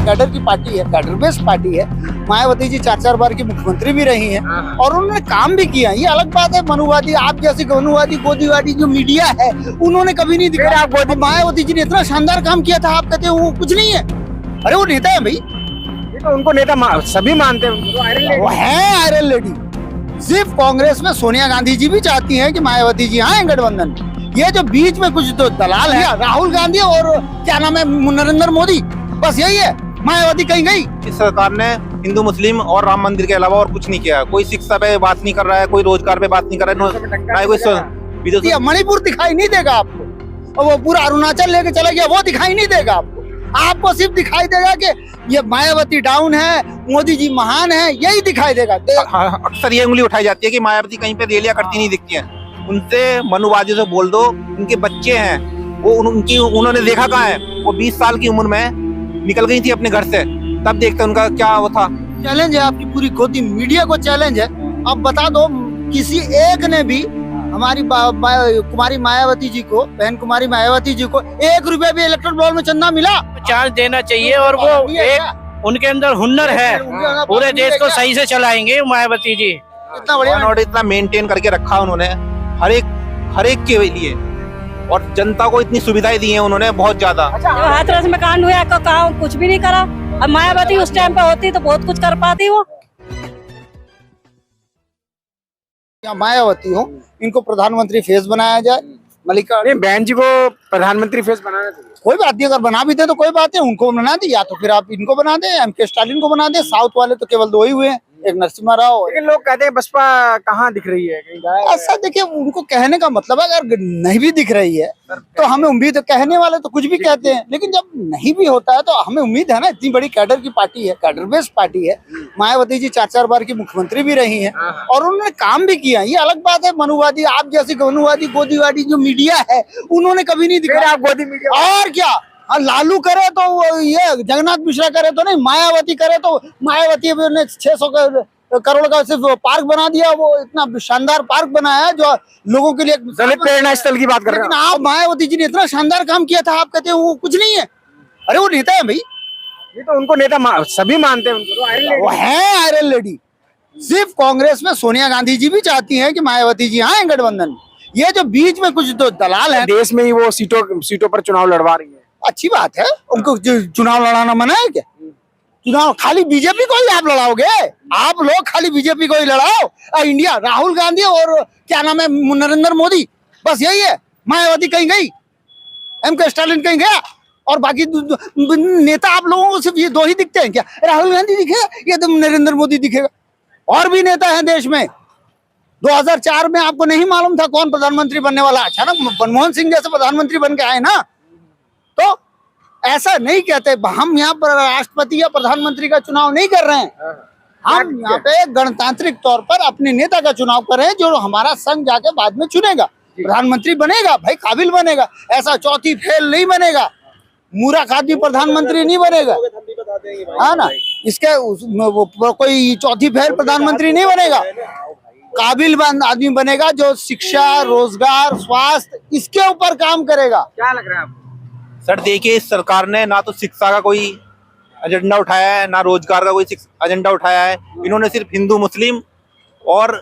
Cadre की party है, cadre based party है। मायावती जी 4-4 बार की मुख्यमंत्री भी रही हैं और उन्होंने काम भी किया। ये अलग बात है, मनुवादी आप जैसे मनुवादी गोदीवादी जो मीडिया है उन्होंने कभी नहीं दिखाया। मायावती जी ने इतना शानदार काम किया था, आप कहते हैं वो कुछ नहीं है। अरे वो नेता है भाई, ये तो उनको नेता सभी मानते हैं, उनको तो वो है आयरन लेडी। सिर्फ कांग्रेस में सोनिया गांधी जी भी चाहती हैं कि मायावती जी आए गठबंधन में। ये जो बीच में कुछ तो दलाल है, राहुल गांधी और क्या नाम है नरेंद्र मोदी, बस यही है। मायावती कहीं गई। इस सरकार ने हिंदू मुस्लिम और राम मंदिर के अलावा और कुछ नहीं किया। कोई शिक्षा पे बात नहीं कर रहा है, कोई रोजगार पे बात नहीं कर रहा है। मणिपुर दिखाई नहीं देगा आपको, और वो पूरा अरुणाचल लेके चला गया, वो दिखाई नहीं देगा आपको। आपको सिर्फ दिखाई देगा कि ये मायावती डाउन है, मोदी जी महान है, यही दिखाई देगा। अक्सर ये उंगली उठाई जाती है कि मायावती कहीं पे रैलियां करती नहीं दिखती हैं। उनसे मनुवादियों से बोल दो, उनके बच्चे हैं वो उन्होंने देखा कहाँ है। वो 20 साल की उम्र में निकल गई थी अपने घर से, तब देखते उनका क्या वो था। चैलेंज है आपकी पूरी खोदी मीडिया को, चैलेंज है। अब बता दो किसी एक ने भी हमारी कुमारी मायावती जी को, बहन कुमारी मायावती जी को 1 रुपया भी इलेक्ट्रल बॉल में चंदा मिला? चांस देना चाहिए, और वो एक उनके अंदर हुनर है, पूरे देश को सही से चलाएंगे मायावती जी। इतना बढ़िया और इतना मेंटेन करके रखा उन्होंने हर एक के लिए, और जनता को इतनी सुविधाएं दी हैं उन्होंने बहुत ज्यादा। हाथरस में कांड हुआ, काम कुछ भी नहीं करा। अब मायावती उस टाइम पे होती तो बहुत कुछ कर पाती वो। या मायावती हो, इनको प्रधानमंत्री फेस बनाया जाए। मल्लिका बहन जी को प्रधानमंत्री फेस बनाना चाहिए। कोई बात नहीं, अगर बना भी दे तो कोई बात है, उनको बना दे, या तो फिर आप इनको बना दे, एमके स्टालिन को बना दे। साउथ वाले तो केवल 2 ही हुए हैं, एक नरसिम्हा राव। लेकिन लोग कहते हैं बसपा कहाँ दिख रही है, कहीं गायब है। ऐसा देखिए, उनको कहने का मतलब है अगर नहीं भी दिख रही है तो हमें उम्मीद है। कहने वाले तो कुछ भी कहते हैं, लेकिन जब नहीं भी होता है तो हमें उम्मीद है ना। इतनी बड़ी कैडर की पार्टी है, कैडर बेस्ड पार्टी है। मायावती जी 4-4 बार की मुख्यमंत्री भी रही हैं और उन्होंने काम भी किया। ये अलग बात है, मनुवादी आप जैसे मनुवादी गोदीवादी जो मीडिया है उन्होंने कभी नहीं दिखाया। गोदी मीडिया और क्या, लालू करे तो ये जगन्नाथ मिश्रा करे तो नहीं, मायावती करे तो मायावती ने 600 करोड़ का सिर्फ पार्क बना दिया। वो इतना शानदार पार्क बनाया है जो लोगों के लिए दलित प्रेरणा स्थल की बात कर रहे हैं। लेकिन आप मायावती जी ने इतना शानदार काम किया था, आप कहते हैं वो कुछ नहीं है। अरे वो नेता है भाई, ये तो उनको नेता सभी मानते हैं, उनको तो वो है आयरन लेडी। सिर्फ कांग्रेस में सोनिया गांधी जी भी चाहती हैं कि मायावती जी आए गठबंधन में। ये जो बीच में कुछ तो दलाल है, देश में ही वो सीटों पर चुनाव लड़वा रही है। अच्छी बात है, उनको चुनाव लड़ाना मना है क्या? चुनाव खाली बीजेपी को ही आप लड़ाओगे? आप लोग खाली बीजेपी को ही लड़ाओ। इंडिया राहुल गांधी और क्या नाम है नरेंद्र मोदी, बस यही है। मायावती कहीं गई, एमके स्टालिन कहीं गया, और बाकी नेता आप लोगों को सिर्फ ये 2 ही दिखते हैं क्या? राहुल गांधी दिखेगा या तो नरेंद्र मोदी दिखेगा? और भी नेता है देश में। 2004 में आपको नहीं मालूम था कौन प्रधानमंत्री बनने वाला? अचानक मनमोहन सिंह जैसे प्रधानमंत्री बन के आए ना। तो ऐसा नहीं कहते, हम यहाँ पर राष्ट्रपति या प्रधानमंत्री का चुनाव नहीं कर रहे हैं। हम यहाँ पे गणतांत्रिक तौर पर अपने नेता का चुनाव कर रहे हैं, जो हमारा संघ जाके बाद में चुनेगा, प्रधानमंत्री बनेगा। भाई काबिल बनेगा, ऐसा चौथी फेल नहीं बनेगा। मूर्ख आदमी प्रधानमंत्री नहीं बनेगा, हाँ ना। इसके कोई चौथी फेल प्रधानमंत्री नहीं बनेगा। काबिल आदमी बनेगा जो शिक्षा, रोजगार, स्वास्थ्य इसके ऊपर काम करेगा। क्या लग रहा है आपको? सर देखिए, इस सरकार ने ना तो शिक्षा का कोई एजेंडा उठाया है, ना रोजगार का कोई एजेंडा उठाया है। इन्होंने सिर्फ हिंदू मुस्लिम और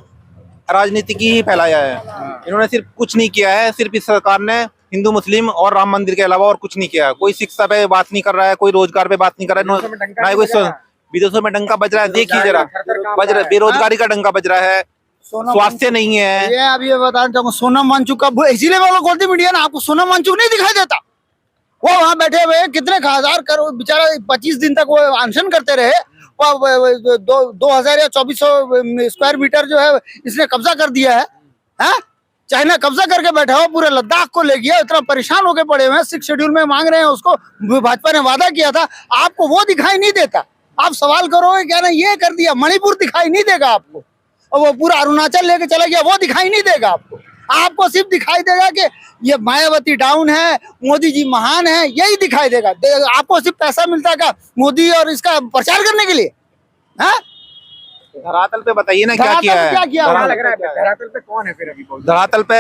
राजनीति की ही फैलाया है। इन्होंने सिर्फ कुछ नहीं किया है। सिर्फ इस सरकार ने हिंदू मुस्लिम और राम मंदिर के अलावा और कुछ नहीं किया। कोई शिक्षा पे बात नहीं कर रहा है, कोई रोजगार पे बात नहीं कर रहा है, ना कोई विदेशों में डंका बज रहा है। देखिए जरा, बज रहा है, बेरोजगारी का डंका बज रहा है, स्वास्थ्य नहीं है। ये अभी बताना चाहूंगा, सोनम वांगचुक का, इसीलिए मैं बोलती मीडिया ना, आपको सोनम वांगचुक नहीं दिखाई देता। वो वहाँ बैठे हुए कितने हजार करोड़, बेचारा 25 दिन तक वो अनशन करते रहे। 2000 या 2400 स्क्वायर मीटर जो है इसने कब्जा कर दिया है। चाइना कब्जा करके बैठा हुआ, पूरे लद्दाख को ले गया। इतना परेशान होके पड़े हुए हैं, 6 शेड्यूल में मांग रहे हैं उसको। भाजपा ने वादा किया था, आपको वो दिखाई नहीं देता। आप सवाल करोगे क्या ना, ये कर दिया। मणिपुर दिखाई नहीं देगा आपको, और वो पूरा अरुणाचल लेके चला गया, वो दिखाई नहीं देगा आपको। आपको सिर्फ दिखाई देगा कि ये मायावती डाउन है, मोदी जी महान है, यही दिखाई देगा। आपको सिर्फ पैसा मिलता है मोदी और इसका प्रचार करने के लिए। धरातल पे बताइए ना क्या किया है? क्या लग रहा है धरातल पे? कौन है फिर अभी? धरातल पे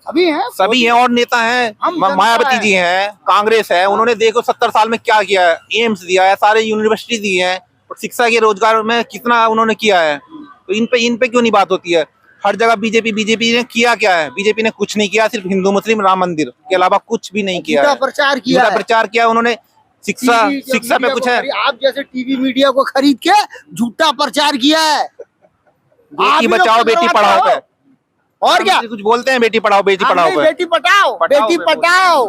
अभी हैं सभी हैं और नेता हैं। हम जनता मायावती हैं। जी हैं, कांग्रेस है, उन्होंने देखो 70 साल में क्या किया है, एम्स दिया है, सारे यूनिवर्सिटी दी है, और शिक्षा के रोजगार में कितना उन्होंने किया है। तो इन पे क्यों नहीं बात होती है? हर जगह बीजेपी ने किया क्या है? बीजेपी ने कुछ नहीं किया, सिर्फ हिंदू मुस्लिम राम मंदिर के अलावा कुछ भी नहीं किया झूठा है। प्रचार किया झूठा है। प्रचार किया उन्होंने। शिक्षा टीवी के शिक्षा पे मीडिया कुछ को है? आप जैसे टीवी मीडिया को खरीद के झूठा प्रचार किया है। आप बेटी ही लोग बचाओ बेटी करवाते पढ़ाओ हो। पे और क्या? प्रधानमंत्री कुछ बोलते हैं बेटी पढ़ाओ हम नहीं, पे। बेटी पढ़ाओ पढ़ाओ बेटी पे पढ़ाओ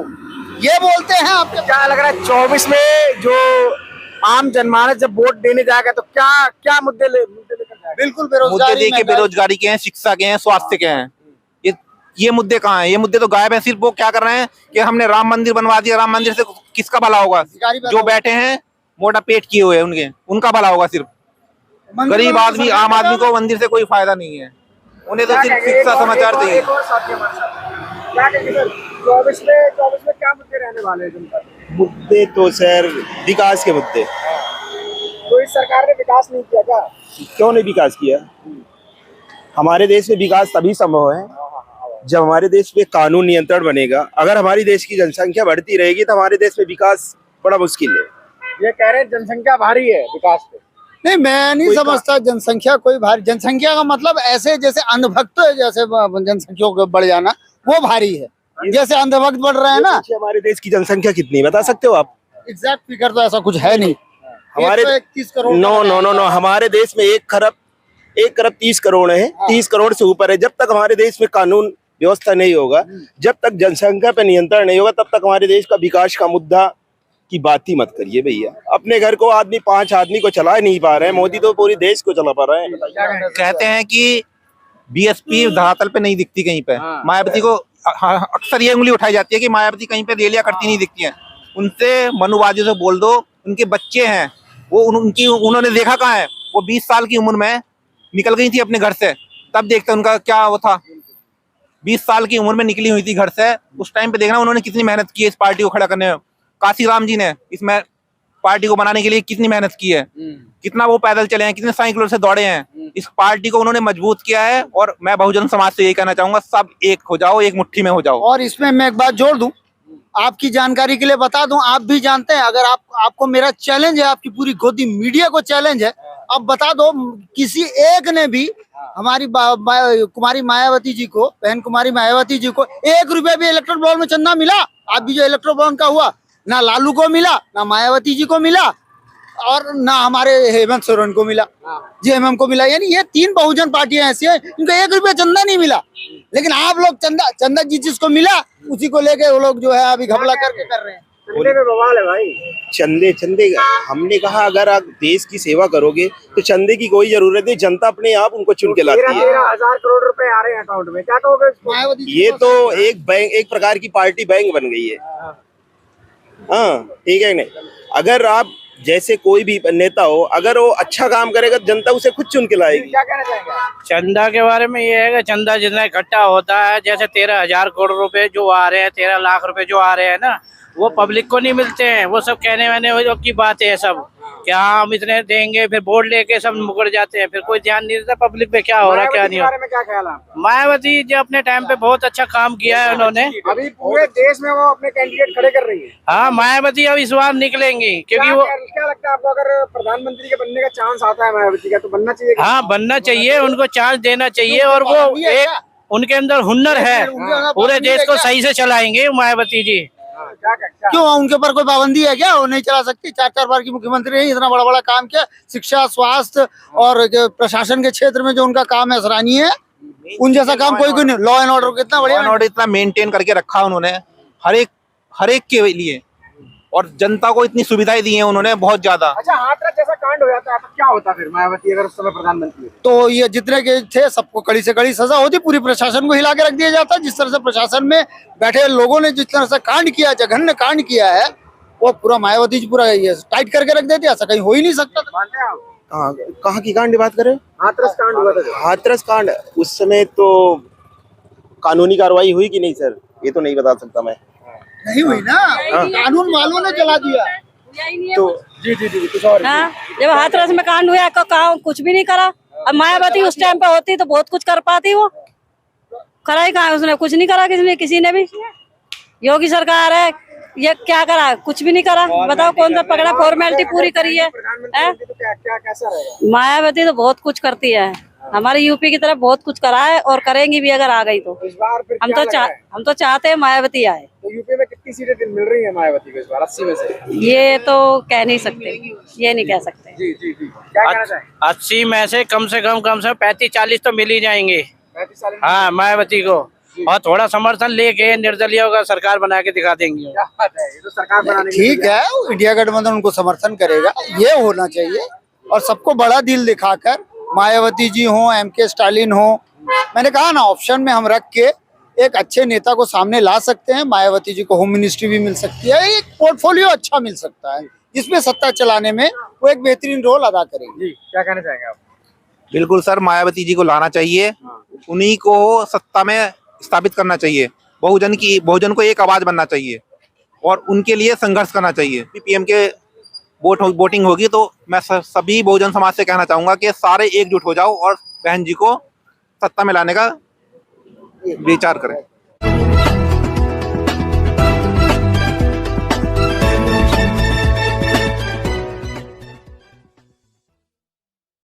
ये बोलते हैं आपके। क्या लग रहा है 24 में जो आम जनमानस जब वोट देने जाएगा तो क्या क्या मुद्दे लेकर जाएगा? बिल्कुल मुद्दे बेरोजगारी, देखिए महंगाई। बेरोजगारी के हैं, शिक्षा के हैं, स्वास्थ्य के हैं। ये मुद्दे कहाँ हैं? ये मुद्दे तो गायब हैं। सिर्फ वो क्या कर रहे हैं कि हमने राम मंदिर बनवा दिया, राम मंदिर से किसका भला होगा? अधिकारी पैदा जो होगा। बैठे हैं मोटा पेट किए हुए हैं उनका भला होगा। सिर्फ मंदिर गरीब बनाने आदमी, सरकार आम आदमी पैदा को मंदिर से कोई फायदा नहीं है। उन्हें तो क्या सिर्फ कहेंगे? शिक्षा समाचार चाहिए। एक और साथी हमारे साथ। क्या कहेंगे सर 24 में क्या मुद्दे रहने वाले हैं जनता के? मुद्दे तो सर विकास के मुद्दे। तो इस सरकार ने विकास नहीं किया क्या? क्यों नहीं विकास किया? हमारे देश में विकास तभी संभव है जब हमारे देश में कानून नियंत्रण बनेगा। अगर हमारी देश की जनसंख्या बढ़ती रहेगी तो हमारे देश में विकास बड़ा मुश्किल है। ये कह रहे हैं जनसंख्या भारी है विकास पे। नहीं, मैं नहीं समझता जनसंख्या कोई भारी। जनसंख्या का मतलब ऐसे जैसे अंधभक्त जैसे जनसंख्या को बढ़ जाना वो भारी है। जैसे अंधभक्त बढ़ रहे हैं ना। हमारे देश की जनसंख्या कितनी है बता सकते हो आप? एग्जैक्ट फिगर तो ऐसा कुछ है नहीं। हमारे 131 करोड़ नो हमारे देश में 1 खरब 30 करोड़ है। 30 करोड़ से ऊपर है। जब तक हमारे देश में कानून व्यवस्था नहीं होगा, जब तक जनसंख्या पे नियंत्रण नहीं होगा, तब तक हमारे देश का विकास का मुद्दा की बात ही मत करिए भैया। अपने घर को 5 आदमी को चला नहीं पा रहे हैं, मोदी तो पूरी देश को चला पा रहे हैं। कहते हैं कि बीएसपी धरातल पे नहीं दिखती कहीं पे। मायावती को अक्सर ये उंगली उठाई जाती है कि मायावती कहीं पे रैलियां करती नहीं दिखती हैं। उनसे मनुवादियों से बोल दो, उनके बच्चे हैं वो उन्होंने देखा कहाँ है? वो 20 साल की उम्र में निकल गई थी अपने घर से, तब देखते उनका क्या वो था। 20 साल की उम्र में निकली हुई थी घर से, उस टाइम पे देखना उन्होंने कितनी मेहनत की है इस पार्टी को खड़ा करने में। काशीराम जी ने इसमें पार्टी को बनाने के लिए कितनी मेहनत की है, कितना वो पैदल चले हैं, कितने साइकिलों से दौड़े हैं। इस पार्टी को उन्होंने मजबूत किया है। और मैं बहुजन समाज से यही कहना चाहूंगा, सब एक हो जाओ, एक मुट्ठी में हो जाओ। और इसमें मैं एक बात जोड़ दूं, आपकी जानकारी के लिए बता दूं, आप भी जानते हैं, अगर आपको मेरा चैलेंज है, आपकी पूरी गोदी मीडिया को चैलेंज है, अब बता दो किसी एक ने भी हमारी कुमारी मायावती जी को, बहन कुमारी मायावती जी को 1 रुपया भी इलेक्ट्रोल बॉन्ड में चंदा मिला? आप भी जो इलेक्ट्रोल बॉन्ड का हुआ, ना लालू को मिला, ना मायावती जी को मिला, और ना हमारे हेमंत सोरेन को मिला, जेएमएम को मिला। यानी ये 3 बहुजन पार्टियां ऐसी हैं इनको 1 रुपया चंदा नहीं मिला। लेकिन आप लोग चंदा जिसको मिला उसी को लेके वो लोग जो है अभी घपला करके कर रहे हैं। चंदे में बवाल है भाई। चंदे हमने कहा अगर आप देश की सेवा करोगे तो चंदे की कोई जरूरत नहीं, जनता अपने आप उनको चुन के लाती है। 13,000 करोड़ रुपए आ रहे हैं अकाउंट में, क्या कहोगे इसको? मायावती जी ये को- तो एक प्रकार की पार्टी बैंक बन गई है। हाँ ठीक है नहीं। अगर आप जैसे कोई भी नेता हो, अगर वो अच्छा काम करेगा तो जनता उसे खुद चुन के लाएगी। क्या कहना चाहेंगे? चंदा के बारे में ये है कि चंदा जितना इकट्ठा होता है, जैसे 13,000 करोड़ रुपए जो आ रहे हैं, 13 लाख रुपए जो आ रहे हैं ना, वो पब्लिक को नहीं मिलते हैं। वो सब कहने वाले की बात है सब, क्या हम इतने देंगे, फिर बोर्ड लेके सब मुकर जाते हैं, फिर कोई ध्यान नहीं देता पब्लिक पे क्या हो रहा है क्या नहीं हो बारे में क्या ख्याल है आपका? मायावती जी अपने टाइम पे बहुत अच्छा काम किया है उन्होंने। अभी पूरे देश में वो अपने कैंडिडेट खड़े कर रही है। हाँ, मायावती अब इस बार निकलेंगी क्योंकि वो क्या लगता है आपको, अगर प्रधानमंत्री के बनने का चांस आता है मायावती का, तो बनना चाहिए? हाँ बनना चाहिए, उनको चांस देना चाहिए। और वो एक उनके अंदर हुनर है, पूरे देश को सही से चलाएंगे मायावती जी। क्यों उनके ऊपर कोई पाबंदी है क्या? वो नहीं चला सकती? 4 बार की मुख्यमंत्री रही, इतना बड़ा काम किया, शिक्षा, स्वास्थ्य और प्रशासन के क्षेत्र में जो उनका काम है सराहनीय है। उन जैसा काम कोई नहीं। लॉ एंड ऑर्डर कितना बढ़िया, ऑर्डर इतना मेंटेन करके रखा उन्होंने हर एक के लिए, और जनता को इतनी सुविधाएं दी हैं उन्होंने बहुत ज्यादा। अच्छा, हाथरस जैसा कांड हो जाता है तो क्या होता फिर मायावती अगर उस समय प्रधानमंत्री? तो ये जितने के थे सबको कड़ी से कड़ी सजा होती, पूरी प्रशासन को हिला के रख दिया जाता। जिस तरह से प्रशासन में बैठे लोगों ने जिस तरह से कांड किया, जघन्य कांड किया है, वो पूरा मायावती जी पूरा ये टाइट करके रख देती। ऐसा कहीं हो ही नहीं सकता। मानते हैं आप? कहाँ की कांड की बात करें? हाथरस कांड हुआ था। हाथरस कांड उस समय तो कानूनी कार्रवाई हुई कि नहीं सर, ये तो नहीं बता सकता मैं। नहीं हुई ना, कानून वालों ने चला दिया। तो जी कुछ और। हाँ, जब हाथरस में कांड हुआ कुछ भी नहीं करा। अब मायावती उस टाइम पे होती तो बहुत कुछ कर पाती वो। करा ही कहा है उसने, कुछ नहीं करा किसी ने भी। योगी सरकार है, ये क्या करा, कुछ भी नहीं करा। बताओ कौन सा पकड़ा, फॉर्मेलिटी पूरी करी है। प्रधानमंत्री तो क्या कैसा रहेगा? मायावती तो बहुत कुछ करती है, हमारे यूपी की तरफ बहुत कुछ करा है और करेंगी भी अगर आ गई तो। इस बार फिर हम क्या तो लग रहा है? हम तो चाहते हैं मायावती आए। तो यूपी में कितनी सीटें मिल रही है मायावती को इस बार 80 में से? ये तो कह नहीं सकते, ये नहीं कह सकते। जी जी जी, क्या कहना चाहेंगे? 80 में से कम 35-40 तो मिल ही जाएंगे। 35 साल हाँ, मायावती को, और थोड़ा समर्थन लेके निर्दलीय का सरकार बना के दिखा देंगे। क्या बात है, ये तो सरकार बनाने के लिए ठीक है, इंडिया गठबंधन उनको समर्थन करेगा, ये होना चाहिए। और सबको बड़ा दिल दिखाकर मायावती जी हो, एमके स्टालिन हो, मैंने कहा ना, ऑप्शन में हम रख के एक अच्छे नेता को सामने ला सकते हैं। मायावती जी को होम मिनिस्ट्री भी मिल सकती है, एक पोर्टफोलियो अच्छा मिल सकता है जिसमें सत्ता चलाने में वो एक बेहतरीन रोल अदा करेंगे। जी, क्या कहना चाहेंगे आप? बिल्कुल सर, मायावती जी को लाना चाहिए, उन्हीं को सत्ता में स्थापित करना चाहिए। बहुजन को एक आवाज बनना चाहिए और उनके लिए संघर्ष करना चाहिए। पीएम के वोटिंग होगी तो मैं सभी बहुजन समाज से कहना चाहूंगा कि सारे एकजुट हो जाओ और बहन जी को सत्ता में लाने का विचार करें।